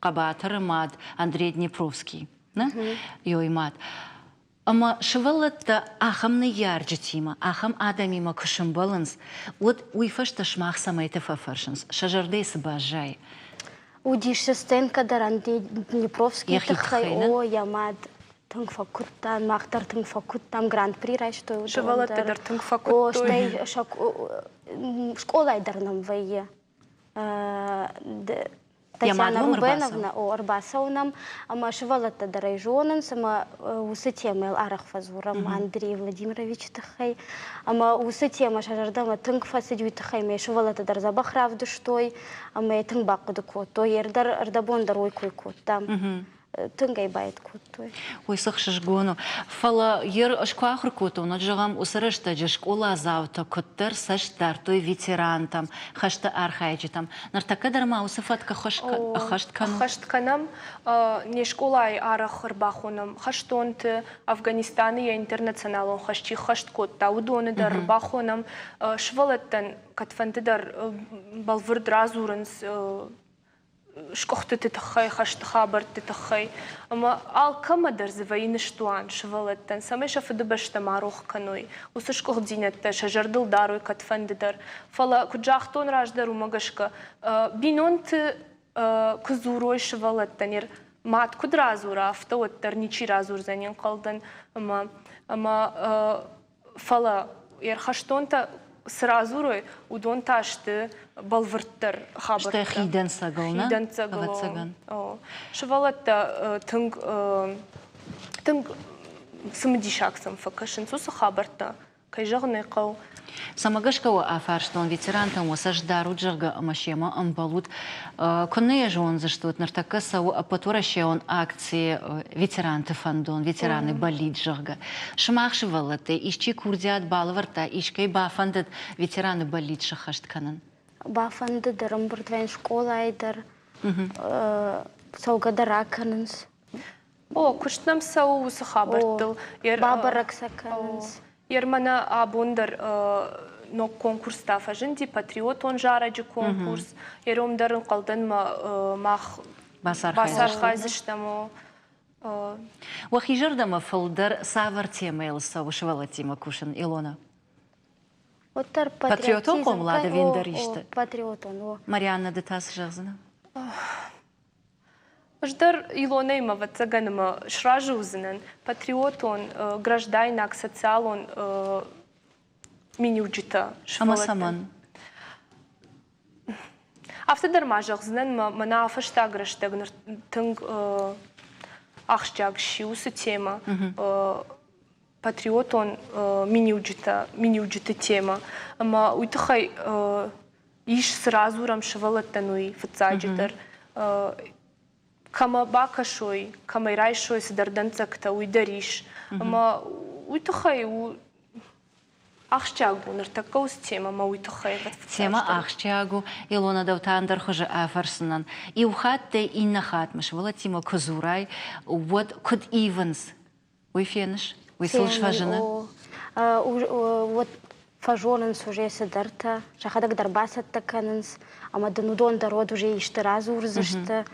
قباتر мад Андрей Днепровский на йоймат أما شغلت أخم نيارج تيما أخم آدمي ما كشم بالانس ويفش تشماخ سميت ففرشنس شجر ديس باجاي وديش ستنكا درانتي Днепровский تخي о ямад тыңфакуттан мақтар тыңфакуттан гранд при райшто шевалат тедер о тыңфакуттой штай шок школа айдарнам вайе Татьяна Ямадлым Рубеновна, Арбасовнам, ама шывалата дарайжонын, сама усы темел арах фазурам Андрей Владимирович тахай, ама усы тема шажардама тынг фасидюй тахай, ме шывалата дарзабах равдыштой, ама тынг бақуды коттой, ердар ардабон дарой кой коттам. Тынгай байт коттой. Ой, сахшиш гону. Фала ер ашкуахр коту, наджагам усарышта жишк ула завта коттер саштар той ветерантам, хашта архайджитам. Нартака дарма усафатка хашткану. Хаштканам не школай арах рбахунам, хаштонты Афганистаны я интернационалон хашчи хашткотта, удоны дар рбахунам, швалеттен катфанты дар балвырд разурынс шкохты тахай, хашт хабар тахай. Ама ал кама дарзывай ништуан швалеттен. Саме шафыды башта марух каной. Усышкох динетта шажардыл даруй катфанды дар. Фала куджахтон раждару магашка. Бинонты кузурой швалеттен. Мат кудразура автооттар ничи разур занен калдан. Ама фала хаштонта сразурой удон ташты балвырттар хабар. Что хиден сагална? Хиден сагал. Швалатта тынг самдишаксам факашин суса хабарта. Кайжагны кау. Самагашкава афарштон ветерантам осаждару джарга амашема амбалут. Конная же он за что нартака сау апатуращеон акции ветеранты фандон, ветераны болит джарга. Шмахшивалате, ищи курдиат балварта, ишкай бафандат ветераны болит шахаштканан. Бафандат дарам бортвен школа айдар. Саугадаракананс. О, куштнам сау уса хабартыл. Бабараксакананс. Ермана абундар но конкурс тафажинди патриот он жараджи конкурс. Еромдарын калдан мах басар хайзиштамо. Вахижардама фалдар савар тема елса ушвала тема кушан Илона. Патриотон комлада вендаришта. Патриотон. Марианна детас жазна. Ждар Илона имава цаганыма шражы узынын. Патриот он, гражданак, социал он минюджита. Ама саман. Автодарма жағзынын мана афашта граждагныр тынг ахшчаг шиусы тема. Патриот он минюджита тема. Ама уйтахай иш сразу рам шавалаттануи фацаджитар. Кама бакашой, кама ирайшой садарданцакта уйдариш. Ама уйтахай ахшчагу нартакаус тема ма уйтахай. Тема ахшчагу Илона давтандар хожа афарсынан. И ухатте и нахатмаш. Вала тема козурай. Вот код ивенс. Уй фенеш? Уй слыш фажена? Вот фажоненс уже садарта. Шахадак дарбасат таканенс. Ама данудон дарод уже ишты разур зашты.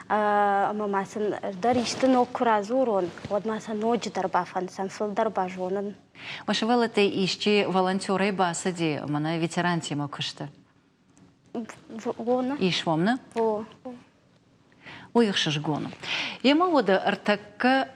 Ама масан даришты нокку разурон. Вот масан ноджи дарбафан, санфил дарбажонен. Вашевала те ищи волонтеры басади, мана ветеран тема кушта. Вона. Ишвомна? Во. Уйхшаш гону. Ема вода артака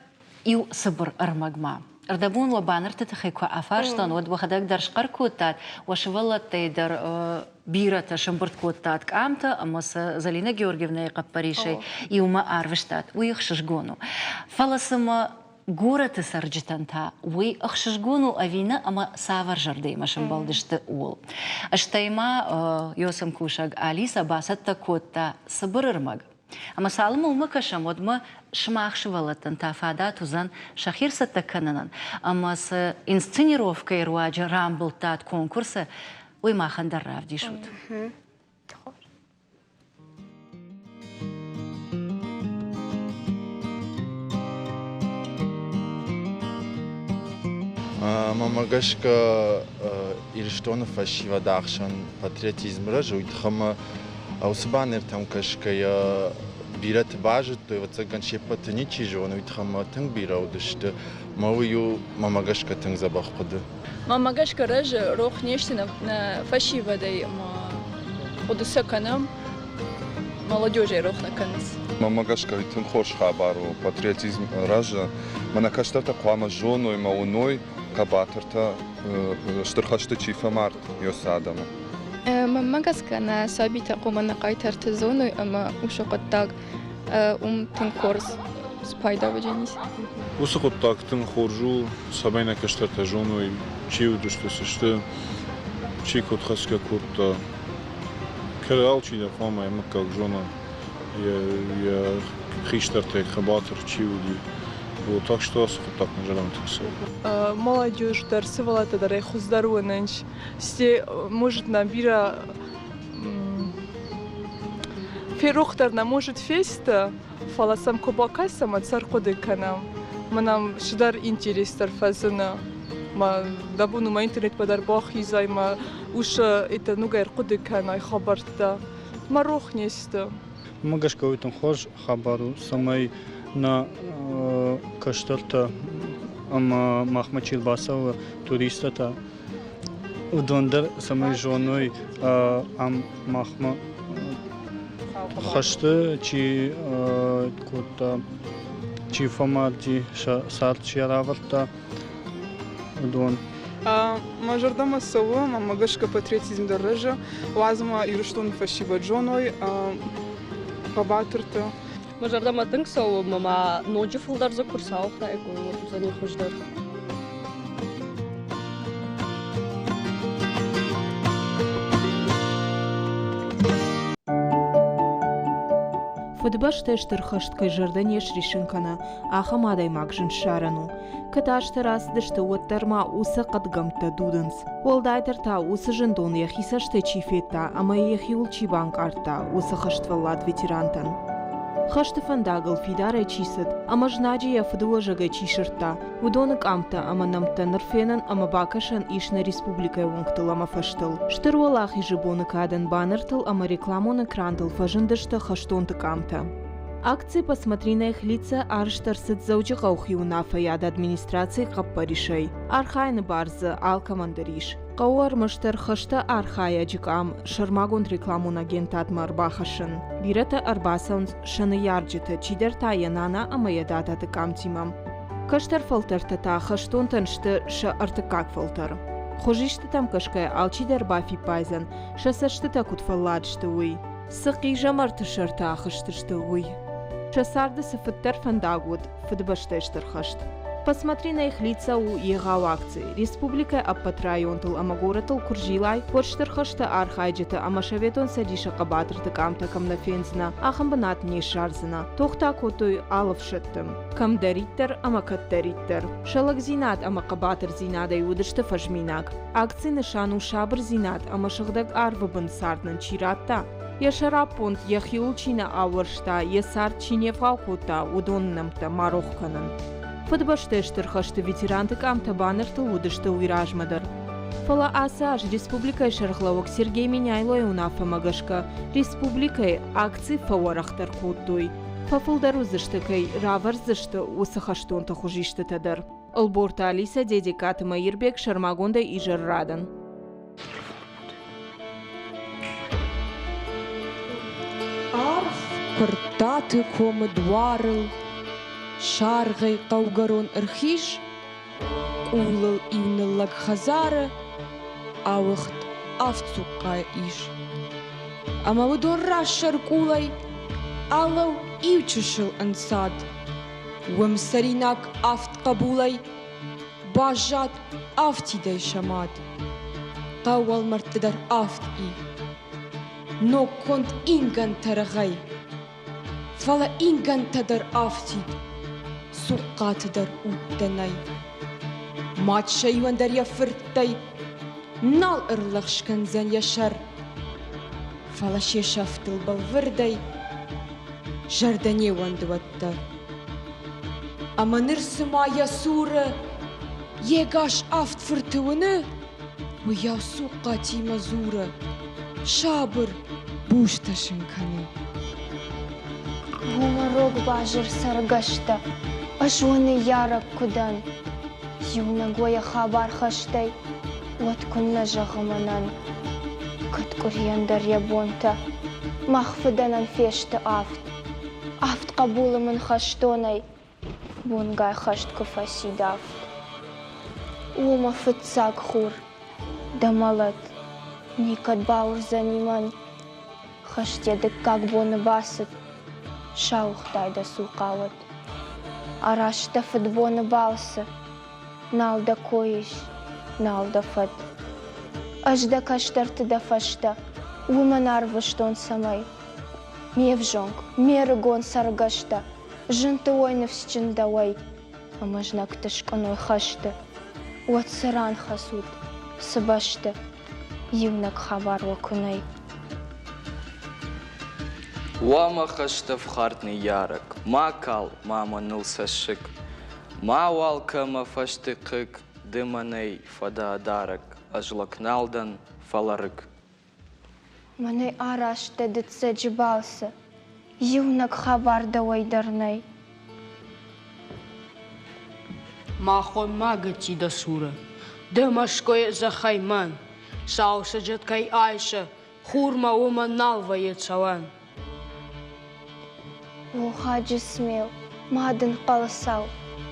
ил сабр армагма. Ардабун лабанар тетахайку афарштан, вот вахадак даршкар кутат, вашевала те дар бирата шамбурт кутат камта, амаса Залина Георгиевна Капаришей и ума арвштат. Уйхшаш гону. Фаласама город сарджитанта, уй ахшашгону авина, ама савар жардейма шамбалдышты ул. Аштайма йосам кушаг Алиса басатта котта сабырырмаг. Ама салым улма кашам, одма шмахшивалатан тафада тузан шахир саттакананан. Ама с инсценировкой руаджа рамблтат конкурса уй махандар равдишут. Мамагашка Ильштонов фашива дахшан патриотизм рожу идхама аусбанер там кашка бират бажет то вот цаган шепат ничи жон идхама тын бираудышты мавую мамагашка тын забах куды Мамагашка рожу рох нечто на фашива дай подусаканам молодежи рох на канас. Мамагашка тын хош хабару патриотизм рожу манакаштата қуама жону и мауной Кабаторта штырхашты чифа март йосадама. أما ما قصنا سابيتا قومنا قايتر تزونو أما وشو قطاق تنكورز سبايدا وجنيس وسقط طاقتن خورجو سبعين كشتر تجونو تشيو دشت سشت تشي كود خسكا كود كرال تشي دفاما يمكا جونا يا خيشتر تك خباتر تشيو دي وتاك что сقط так нажалам тексе. Молодежь дарсывала тадарай хуздаруананч. Сте может набира ферохтарна может феста фаласам кобакасам царкоды канам. Манам шдар интерестар фазына. Ма дабуну ма интернет падар бахизай ма уша это нугайр коды канай хабарта. Ма рохнеста. Магаш кавитон хож хабару самай на каштарта ама махмачил басава туристата удондар самай жоной ам махма хашты чи кота чи фамарди сарчи раварта удон мажордама сова магашка патриотизм дорожа лазма ируштон фашиба джоной бабатырта Мажордама тынксау мама ночи фулдар за курсау хайку за них хождар. Фудбаште штырхашткай жардане шришинкана ахамадай макжин шарану. Каташты раз дышты уаттарма усы қадгамта дудынс. Олдайдырта усы жындон яхисашты чифетта, ама яхи улчибанк арта усы хаштваллад ветерантан. Хашты фандагыл фидаре чисыд, ама жнаджи я фдуа жага чишырта. Удонок амта, ама намта нырфенан, ама бакашан ишна республикай уңктыл ама фаштыл. Штыруалах ижибоны кадан баннертыл, ама рекламоны крантыл фажындышты хаштонтык амта. Акции «Посмотри на их лица» арштарсыд заучықауқи унафа яд администрации қаппаришай. Архайны барзы алкамандариш. Қауар мұштар қышты архая жикам шырмагон рекламун агентат марбахашын. Бирата арбасаунс шыны ярджыты чидер таянана амаядататы камтимам. Кыштар фалтарты та қыштон тыншты шы артыкак фалтар. Хожишты там кышкая алчидер бафи пайзан, шасашты та кутфалладшты уй. Сықи жамарты шырта ақыштышты уй. Шасарды сыфыттар фандагуд, фыдбаштештер хашт. Посмотри на их лица у егау акции. Республика аппат районтыл ама горатыл куржилай, почтер хашта архайджыты ама шаветон садиша қабатырты камта камна фензина, ахамбанат не шарзина. Тохта котуй алов шыттым. Кам дариттер ама каттариттер. Шалак зинат ама қабатыр зинада юдышты фажминак. Акции нышану шабыр зинат ама шыгдаг арвабын сарднан чиратта. Яшарапонт яхиулчина ауыршта, ясар чинефаукута удоннамта марохканын. Фыдбаштештер хашты ветеранты камта баннерты удышты уйражмадар. Фала асаж республикай шархлавок Сергей Меняйлой унафа магашка. Республикай акции фауарахтар куддуй. Фафылдар узыштыкай равар зышты усахаштонта хужиштытадар. Алборта Алиса дедикаты Майырбек Шармагонда ижар радан. Пыртаты комы дуарыл, шарғай қаугарон ырхиш, улыл ивныллаг хазары, ауықт автсуққа иш. Ама выдон рашар кулай, алау ивчышыл ансад, уэмсаринак авт қабулай, бажат автидай шамад, қауал мартыдар авт и. Но конт инган тарагай, фала инган тадар афтид, суққа тадар уттанай. Матша юандар яфырттай, нал ырлақшкан зан яшар. Фала шешафтыл балвырдай, жардане вандываттар. Аманыр сыма ясуры, егаш афт фыртывыны, уяу суққа тима зуры. Шабыр бушташынканы. Гумарок бажыр саргашта, ашуаны ярак кудан. Юнагоя хабар хаштай, от күнна жағыманан. Кыткурьяндар ябонта, махфыданан фешті афт. Афт қабулымын хаштонай, бунгай хашт куфасидафт. Ума фытсак хур, дамалат. Никат баур заниман. Хаштедик как боны басыт. Шаухтайда сукават. Арашта футбоны балсы. Налда коиш, налда фат. Ажда каштарты да фашта. Уман арвыштон самай. Мевжонг, мерыгон саргашта. Жынты ойнов счиндавай. А можна ктышканой хашты. От сыран хасут. Сыбашты. Юнак хабар вакунай. Уама хашты вхартный ярок. Ма кал, мама нылса шик. Ма валка ма фашты кык. Дыманей фада адарак. Ажлакналдан фаларык. Манай арашты дытса джибалсы. Юнак хабар давай дарнай. Махо магати да сура. Дымашкой захайман. Сауса джеткай айша. Хурма ума налвае цаван. О, хаджи смел. Мадын қаласау.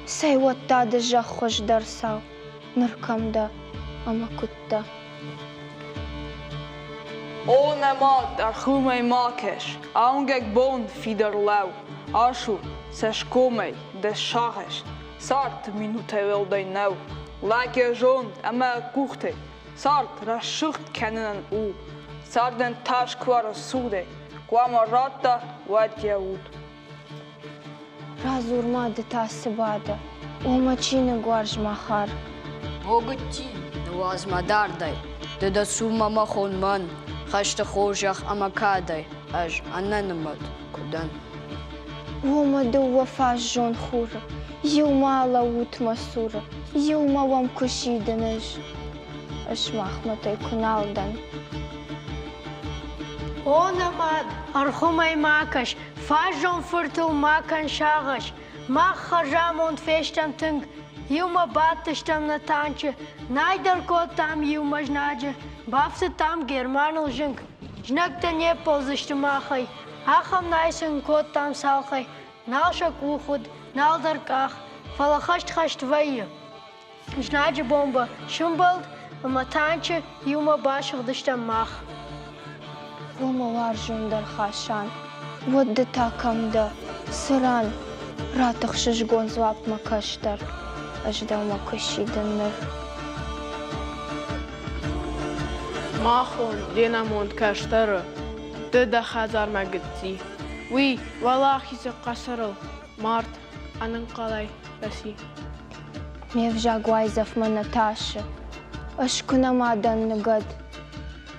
Сай оттады жақ хош дарсау. Ныркамда, ама кутта. O nemad ar chumei makes, aungeg bon fider lau. Ashu, ses komei, des shages. Sart minute wil dei nou. Lake zon, ama kuchte. Sart rashucht kennen u. Sart den tash kwara sude. Kwama rata wat yaud. Разурма дыта сыбады. Омачины гуарж махар. Огати, нуаз мадардай. Деда сума махон ман. Хашта хожах амакадай. Аж ананамад кудан. Ома да уафаш жон хура. Юма ала ут масура. Юма вам кушиданаж. Аш махматай куналдан. Онамад, архумай макаш, фажон фуртул макан шагаш, мах хажам он фештам тынг, юма баттыштам на танче, найдер кот там юма жнаджа, бафты там германул жынг, жнакта не ползышты махай, ахам найсын кот там салхай, налшак ухуд, налдар ках, фалахашт хашт вайя. Жнаджа бомба, шумбалд, ама танче, юма башыгдыштам мах. Ома варжундар хашан. Вот да такамда. Сыран. Ратах шишгон звап макаштар. Аждал макашиданнар. Махон динамонт каштары. Дыда хазар магитси. Уи, валахисы қасырыл. Март, анын қалай, баси. Мевжа гуайзав манаташи. Ашкунамадан нагад.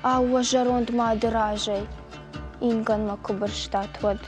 Ауа жаронд мадыражай. Инган макубырштат вад.